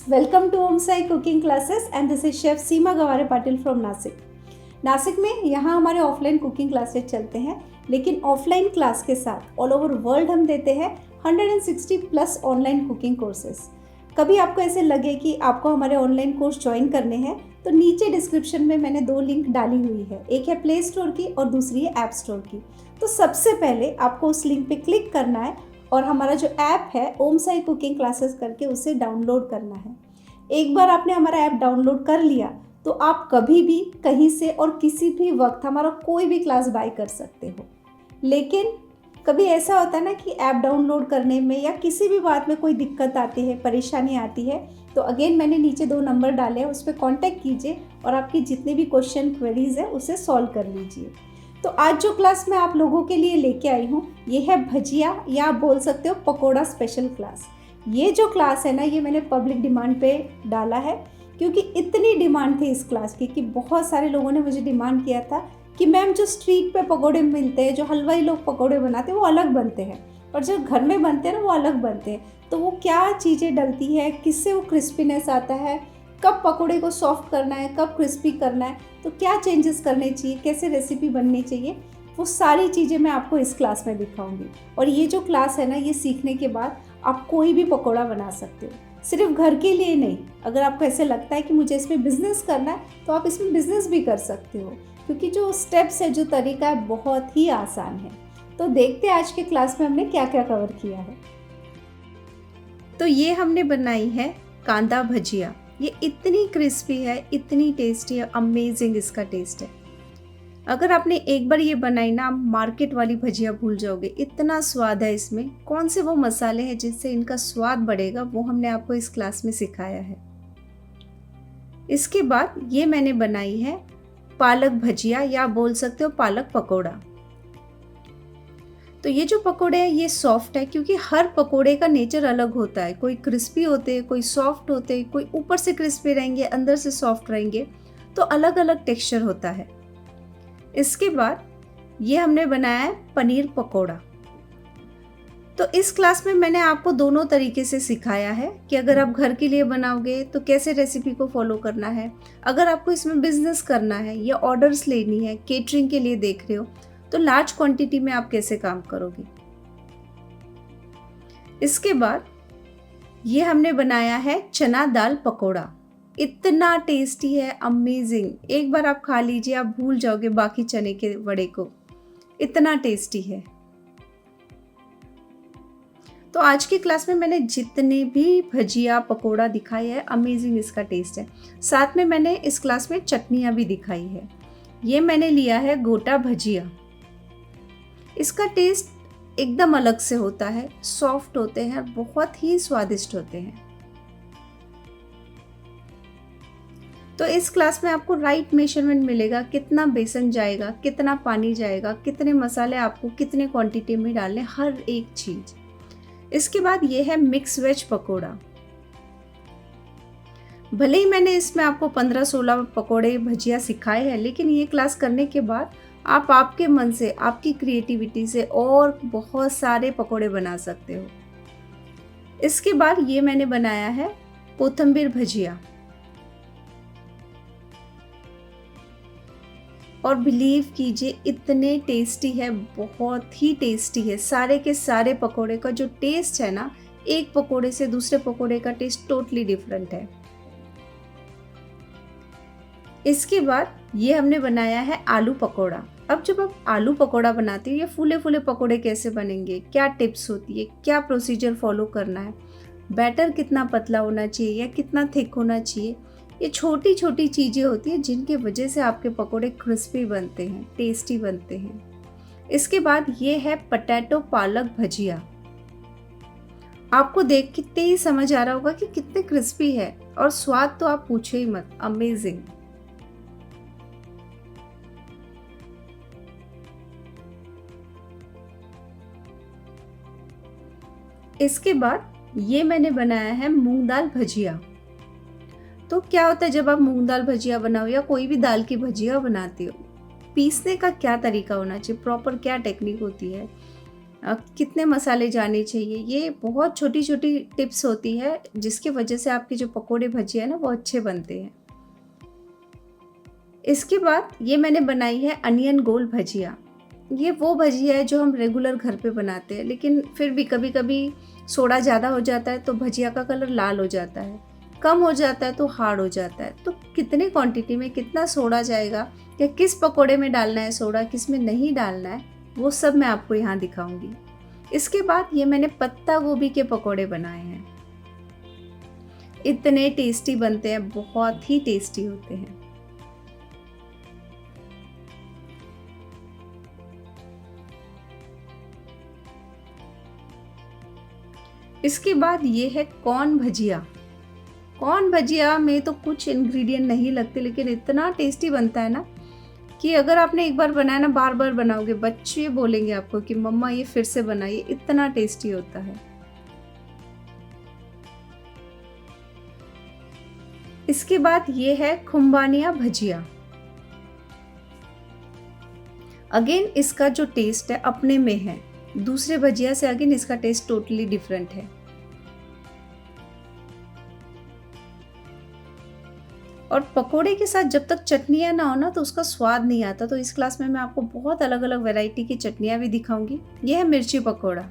welcome to Om Sai Cooking Classes and this is Chef Seema Gaware Patil from Nashik. Nashik में यहाँ हमारे offline cooking classes चलते हैं, लेकिन ऑफलाइन क्लास के साथ ऑल ओवर वर्ल्ड हम देते हैं 160 प्लस ऑनलाइन कुकिंग कोर्सेज। कभी आपको ऐसे लगे कि आपको हमारे ऑनलाइन कोर्स ज्वाइन करने हैं तो नीचे डिस्क्रिप्शन में मैंने 2 लिंक डाली हुई है, एक है प्ले स्टोर की और दूसरी है ऐप स्टोर की। तो सबसे पहले आपको उस लिंक पे क्लिक करना है और हमारा जो ऐप है ओम साई कुकिंग क्लासेस करके उसे डाउनलोड करना है। एक बार आपने हमारा ऐप डाउनलोड कर लिया तो आप कभी भी कहीं से और किसी भी वक्त हमारा कोई भी क्लास बाय कर सकते हो। लेकिन कभी ऐसा होता है ना कि ऐप डाउनलोड करने में या किसी भी बात में कोई दिक्कत आती है, परेशानी आती है, तो अगेन मैंने नीचे 2 नंबर डाले हैं, उस पर कॉन्टैक्ट कीजिए और आपकी जितने भी क्वेश्चन क्वेरीज है उसे सॉल्व कर लीजिए। तो आज जो क्लास मैं आप लोगों के लिए लेके आई हूँ ये है भजिया या आप बोल सकते हो पकोड़ा स्पेशल क्लास। ये जो क्लास है ना ये मैंने पब्लिक डिमांड पे डाला है क्योंकि इतनी डिमांड थी इस क्लास की कि बहुत सारे लोगों ने मुझे डिमांड किया था कि मैम जो स्ट्रीट पे पकोड़े मिलते हैं, जो हलवाई लोग पकोड़े बनाते हैं वो अलग बनते हैं और जो घर में बनते हैं ना वो अलग बनते हैं। तो वो क्या चीज़ें डलती है, किससे वो क्रिस्पीनेस आता है, कब पकोड़े को सॉफ्ट करना है, कब क्रिस्पी करना है, तो क्या चेंजेस करने चाहिए, कैसे रेसिपी बननी चाहिए, वो सारी चीज़ें मैं आपको इस क्लास में दिखाऊंगी। और ये जो क्लास है ना ये सीखने के बाद आप कोई भी पकोड़ा बना सकते हो, सिर्फ घर के लिए नहीं। अगर आपको ऐसे लगता है कि मुझे इसमें बिजनेस करना है तो आप इसमें बिजनेस भी कर सकते हो क्योंकि जो स्टेप्स है, जो तरीका है बहुत ही आसान है। तो देखते हैं आज के क्लास में हमने क्या क्या कवर किया है। तो ये हमने बनाई है कांदा भजिया। ये इतनी क्रिस्पी है, इतनी टेस्टी है, अमेजिंग इसका टेस्ट है। अगर आपने एक बार ये बनाई ना आप मार्केट वाली भजिया भूल जाओगे, इतना स्वाद है इसमें। कौन से वो मसाले हैं जिससे इनका स्वाद बढ़ेगा वो हमने आपको इस क्लास में सिखाया है। इसके बाद ये मैंने बनाई है पालक भजिया या बोल सकते हो पालक पकोड़ा। तो ये जो पकोड़े हैं ये सॉफ्ट है क्योंकि हर पकोड़े का नेचर अलग होता है। कोई क्रिस्पी होते हैं, कोई सॉफ्ट होते हैं, कोई ऊपर से क्रिस्पी रहेंगे, अंदर से सॉफ्ट रहेंगे, तो अलग अलग टेक्सचर होता है। इसके बाद ये हमने बनाया है पनीर पकोड़ा। तो इस क्लास में मैंने आपको दोनों तरीके से सिखाया है कि अगर आप घर के लिए बनाओगे तो कैसे रेसिपी को फॉलो करना है, अगर आपको इसमें बिजनेस करना है या ऑर्डर्स लेनी है, केटरिंग के लिए देख रहे हो तो लार्ज क्वांटिटी में आप कैसे काम करोगे। इसके बाद ये हमने बनाया है चना दाल पकोड़ा। इतना टेस्टी है, अमेजिंग। एक बार आप खा लीजिए, आप भूल जाओगे बाकी चने के वड़े को, इतना टेस्टी है। तो आज की क्लास में मैंने जितने भी भजिया पकोड़ा दिखाए है, अमेजिंग इसका टेस्ट है। साथ में मैंने इस क्लास में चटनियाँ भी दिखाई है। ये मैंने लिया है गोटा भजिया। इसका टेस्ट एकदम अलग से होता है, सॉफ्ट होते हैं, बहुत ही स्वादिष्ट होते हैं। तो इस क्लास में आपको राइट मेजरमेंट मिलेगा, कितना बेसन जाएगा, कितना पानी जाएगा, कितने मसाले आपको कितने क्वांटिटी में डालने, हर एक चीज। इसके बाद ये है मिक्स वेज पकोड़ा। भले ही मैंने इसमें आपको 15-16 पकोड़े भजिया सिखाए हैं, लेकिन ये क्लास करने के बाद आप आपके मन से, आपकी क्रिएटिविटी से और बहुत सारे पकोड़े बना सकते हो। इसके बाद ये मैंने बनाया है कोथिंबीर भजिया। और बिलीव कीजिए इतने टेस्टी है, बहुत ही टेस्टी है। सारे के सारे पकोड़े का जो टेस्ट है ना, एक पकोड़े से दूसरे पकोड़े का टेस्ट टोटली डिफरेंट है। इसके बाद ये हमने बनाया है आलू पकोड़ा। अब जब आप आलू पकोड़ा बनाते हो, ये फूले फूले पकोड़े कैसे बनेंगे, क्या टिप्स होती है, क्या प्रोसीजर फॉलो करना है, बैटर कितना पतला होना चाहिए या कितना थिक होना चाहिए, ये छोटी छोटी चीज़ें होती हैं जिनके वजह से आपके पकोड़े क्रिस्पी बनते हैं, टेस्टी बनते हैं। इसके बाद ये है पटैटो पालक भजिया। आपको देख के ही समझ आ रहा होगा कि कितने क्रिस्पी है और स्वाद तो आप पूछो ही मत, अमेजिंग। इसके बाद ये मैंने बनाया है मूंग दाल भजिया। तो क्या होता है जब आप मूंग दाल भजिया बनाओ या कोई भी दाल की भजिया बनाते हो, पीसने का क्या तरीका होना चाहिए, प्रॉपर क्या टेक्निक होती है, कितने मसाले जाने चाहिए, ये बहुत छोटी छोटी टिप्स होती है जिसकी वजह से आपके जो पकोड़े भजिया है ना वो अच्छे बनते हैं। इसके बाद ये मैंने बनाई है अनियन गोल भजिया। ये वो भजिया है जो हम रेगुलर घर पे बनाते हैं, लेकिन फिर भी कभी कभी सोडा ज़्यादा हो जाता है तो भजिया का कलर लाल हो जाता है, कम हो जाता है तो हार्ड हो जाता है। तो कितने क्वांटिटी में कितना सोडा जाएगा या किस पकोड़े में डालना है सोडा, किस में नहीं डालना है, वो सब मैं आपको यहाँ दिखाऊंगी। इसके बाद ये मैंने पत्ता गोभी के पकोड़े बनाए हैं। इतने टेस्टी बनते हैं, बहुत ही टेस्टी होते हैं। इसके बाद ये है कॉर्न भजिया। कॉर्न भजिया में तो कुछ इंग्रेडिएंट नहीं लगते, लेकिन इतना टेस्टी बनता है ना कि अगर आपने एक बार बनाया ना बार बार बनाओगे, बच्चे बोलेंगे आपको कि मम्मा ये फिर से बनाइए, इतना टेस्टी होता है। इसके बाद ये है खुम्बानिया भजिया। अगेन इसका जो टेस्ट है अपने में है, दूसरे भजिया से अगेन इसका टेस्ट टोटली डिफरेंट है। और पकोड़े के साथ जब तक चटनियाँ ना हो ना तो उसका स्वाद नहीं आता। तो इस क्लास में मैं आपको बहुत अलग अलग वैरायटी की चटनियाँ भी दिखाऊंगी। यह है मिर्ची पकोड़ा।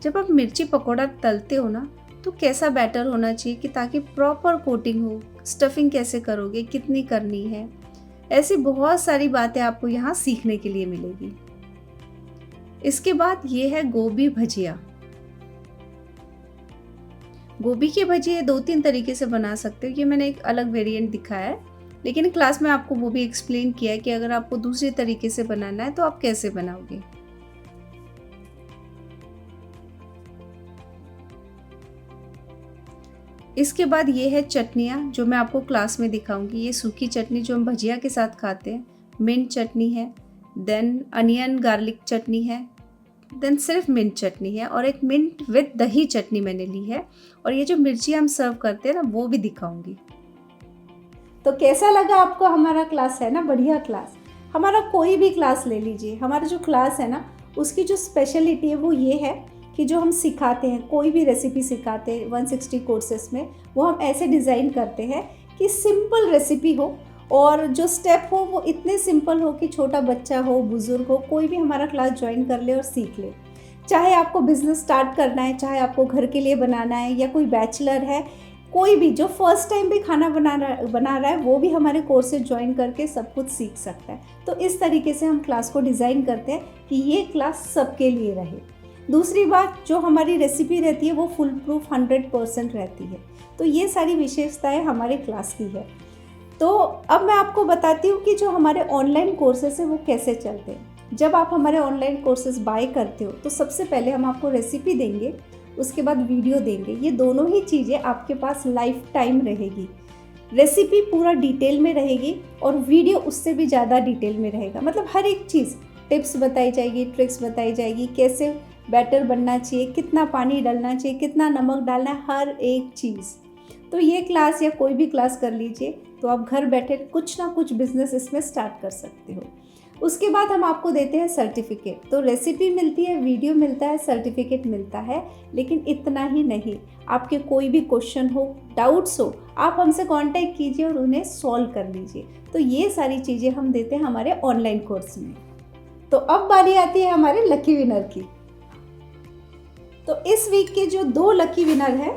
जब आप मिर्ची पकोड़ा तलते हो ना तो कैसा बैटर होना चाहिए कि ताकि प्रॉपर कोटिंग हो, स्टफिंग कैसे करोगे, कितनी करनी है, ऐसी बहुत सारी बातें आपको यहाँ सीखने के लिए मिलेगी। इसके बाद ये है गोभी भजिया। गोभी के भजिए 2-3 तरीके से बना सकते हो, ये मैंने एक अलग वेरिएंट दिखाया है, लेकिन क्लास में आपको वो भी एक्सप्लेन किया है कि अगर आपको दूसरे तरीके से बनाना है तो आप कैसे बनाओगे। इसके बाद ये है चटनियाँ जो मैं आपको क्लास में दिखाऊंगी। ये सूखी चटनी जो हम भजिया के साथ खाते हैं, मिंट चटनी है, देन अनियन गार्लिक चटनी है, देन सिर्फ मिंट चटनी है, और एक मिंट विद दही चटनी मैंने ली है। और ये जो मिर्ची हम सर्व करते हैं ना वो भी दिखाऊंगी। तो कैसा लगा आपको हमारा क्लास? है ना बढ़िया क्लास। हमारा कोई भी क्लास ले लीजिए, हमारा जो क्लास है ना उसकी जो स्पेशलिटी है वो ये है कि जो हम सिखाते हैं, कोई भी रेसिपी सिखाते हैं 160 कोर्सेस में, वो हम ऐसे डिज़ाइन करते हैं कि सिंपल रेसिपी हो और जो स्टेप हो वो इतने सिंपल हो कि छोटा बच्चा हो, बुज़ुर्ग हो, कोई भी हमारा क्लास ज्वाइन कर ले और सीख ले। चाहे आपको बिज़नेस स्टार्ट करना है, चाहे आपको घर के लिए बनाना है, या कोई बैचलर है, कोई भी जो फर्स्ट टाइम भी खाना बना रहा है वो भी हमारे कोर्सेज ज्वाइन करके सब कुछ सीख सकता है। तो इस तरीके से हम क्लास को डिज़ाइन करते हैं कि ये क्लास सबके लिए रहे। दूसरी बात, जो हमारी रेसिपी रहती है वो फुल प्रूफ 100% रहती है। तो ये सारी विशेषताएं हमारे क्लास की है। तो अब मैं आपको बताती हूँ कि जो हमारे ऑनलाइन कोर्सेस हैं वो कैसे चलते हैं। जब आप हमारे ऑनलाइन कोर्सेस बाय करते हो तो सबसे पहले हम आपको रेसिपी देंगे, उसके बाद वीडियो देंगे। ये दोनों ही चीज़ें आपके पास लाइफ टाइम रहेगी। रेसिपी पूरा डिटेल में रहेगी और वीडियो उससे भी ज़्यादा डिटेल में रहेगा। मतलब हर एक चीज़, टिप्स बताई जाएगी, ट्रिक्स बताई जाएगी, कैसे बैटर बनना चाहिए, कितना पानी डालना चाहिए, कितना नमक डालना है, हर एक चीज़। तो ये क्लास या कोई भी क्लास कर लीजिए तो आप घर बैठे कुछ ना कुछ बिजनेस इसमें स्टार्ट कर सकते हो। उसके बाद हम आपको देते हैं सर्टिफिकेट। तो रेसिपी मिलती है, वीडियो मिलता है, सर्टिफिकेट मिलता है, लेकिन इतना ही नहीं। आपके कोई भी क्वेश्चन हो, डाउट्स हो, आप हमसे कांटेक्ट कीजिए और उन्हें सॉल्व कर लीजिए। तो ये सारी चीज़ें हम देते हैं हमारे ऑनलाइन कोर्स में। तो अब बारी आती है हमारे लकी विनर की। तो इस वीक के जो 2 लकी विनर हैं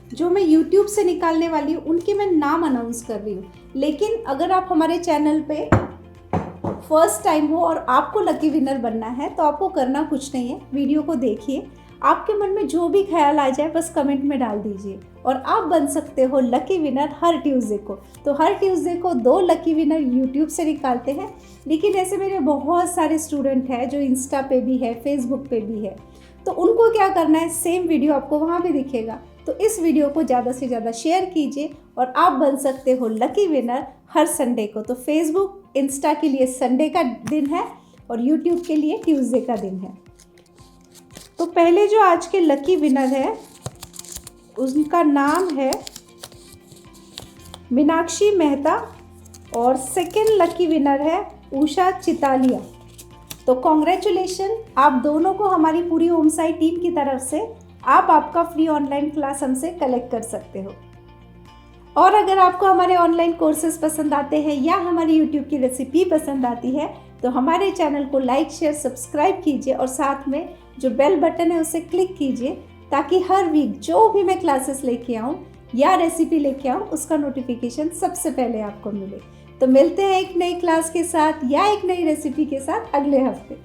जो मैं YouTube से निकालने वाली हूँ, उनके मैं नाम अनाउंस कर रही हूँ। लेकिन अगर आप हमारे चैनल पे फर्स्ट टाइम हो और आपको लकी विनर बनना है तो आपको करना कुछ नहीं है, वीडियो को देखिए, आपके मन में जो भी ख्याल आ जाए बस कमेंट में डाल दीजिए और आप बन सकते हो लकी विनर हर ट्यूसडे को। तो हर ट्यूसडे को 2 लकी विनर यूट्यूब से निकालते हैं, लेकिन ऐसे मेरे बहुत सारे स्टूडेंट हैं जो इंस्टा पे भी है, फेसबुक पे भी है। तो उनको क्या करना है, सेम वीडियो आपको वहाँ भी दिखेगा। तो इस वीडियो को ज़्यादा से ज़्यादा शेयर कीजिए और आप बन सकते हो लकी विनर हर संडे को। तो फेसबुक, इंस्टा के लिए संडे का दिन है और यूट्यूब के लिए ट्यूसडे का दिन है। तो पहले जो आज के लकी विनर है उनका नाम है मीनाक्षी मेहता और सेकंड लकी विनर है उषा चितालिया। तो कॉन्ग्रेचुलेशन, आप दोनों को हमारी पूरी होम साइट टीम की तरफ से आप आपका फ्री ऑनलाइन क्लास हमसे कलेक्ट कर सकते हो। और अगर आपको हमारे ऑनलाइन कोर्सेज पसंद आते हैं या हमारी यूट्यूब की रेसिपी पसंद आती है तो हमारे चैनल को लाइक शेयर सब्सक्राइब कीजिए और साथ में जो बेल बटन है उसे क्लिक कीजिए ताकि हर वीक जो भी मैं क्लासेस लेके आऊँ या रेसिपी लेके आऊँ उसका नोटिफिकेशन सबसे पहले आपको मिले। तो मिलते हैं एक नई क्लास के साथ या एक नई रेसिपी के साथ अगले हफ्ते।